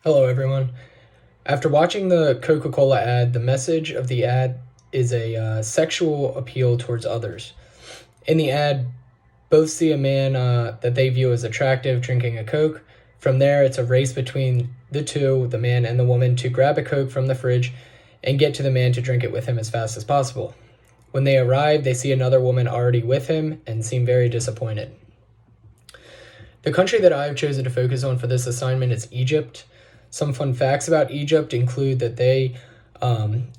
Hello, everyone. After watching the Coca-Cola ad, the message of the ad is a sexual appeal towards others. In the ad, both see a man that they view as attractive drinking a Coke. From there, it's a race between the two, the man and the woman, to grab a Coke from the fridge and get to the man to drink it with him as fast as possible. When they arrive, they see another woman already with him and seem very disappointed. The country that I have chosen to focus on for this assignment is Egypt. Some fun facts about Egypt include that they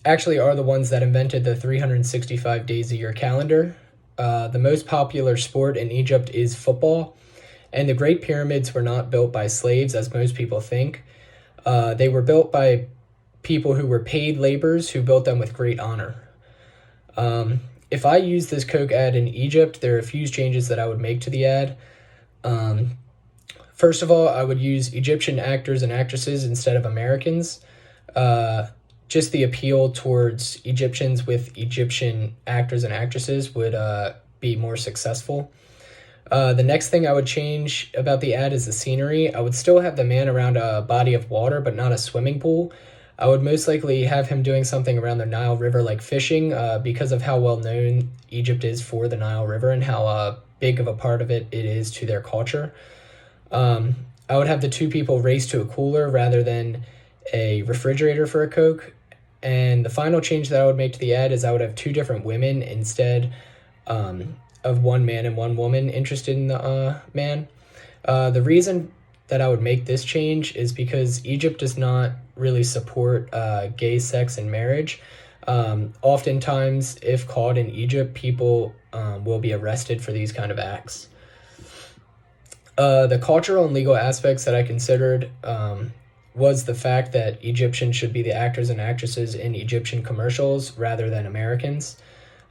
actually are the ones that invented the 365 days a year calendar. The most popular sport in Egypt is football, and the Great Pyramids were not built by slaves, as most people think. They were built by people who were paid laborers who built them with great honor. If I use this Coke ad in Egypt, there are a few changes that I would make to the ad. First of all, I would use Egyptian actors and actresses instead of Americans. Just the appeal towards Egyptians with Egyptian actors and actresses would be more successful. The next thing I would change about the ad is the scenery. I would still have the man around a body of water, but not a swimming pool. I would most likely have him doing something around the Nile River like fishing because of how well known Egypt is for the Nile River and how big of a part of it is to their culture. I would have the two people race to a cooler rather than a refrigerator for a Coke. And the final change that I would make to the ad is I would have two different women instead of one man and one woman interested in the man. The reason that I would make this change is because Egypt does not really support gay sex and marriage. Oftentimes, if caught in Egypt, people will be arrested for these kind of acts. The cultural and legal aspects that I considered was the fact that Egyptians should be the actors and actresses in Egyptian commercials rather than Americans.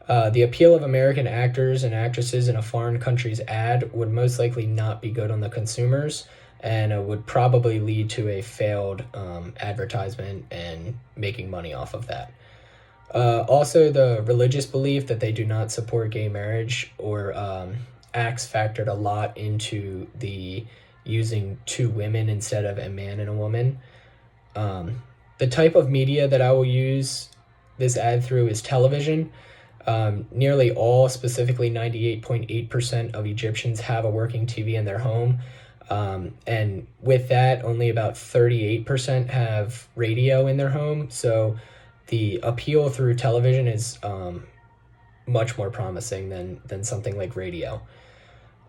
The appeal of American actors and actresses in a foreign country's ad would most likely not be good on the consumers, and it would probably lead to a failed advertisement and making money off of that. Also, the religious belief that they do not support gay marriage or acts factored a lot into the using two women instead of a man and a woman. The type of media that I will use this ad through is television. Nearly all, specifically 98.8% of Egyptians have a working TV in their home. And with that, only about 38% have radio in their home. So the appeal through television is much more promising than something like radio.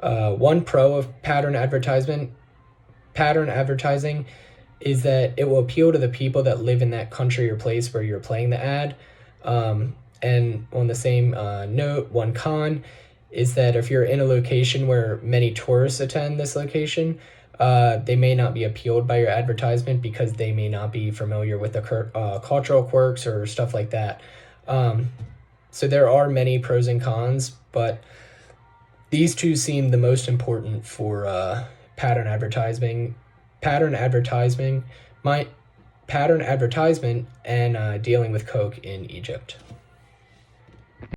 One pro of pattern advertising is that it will appeal to the people that live in that country or place where you're playing the ad. And on the same note, one con is that if you're in a location where many tourists attend this location, they may not be appealed by your advertisement because they may not be familiar with the cultural quirks or stuff like that. So there are many pros and cons, but these two seem the most important for pattern advertisement, and dealing with Coke in Egypt.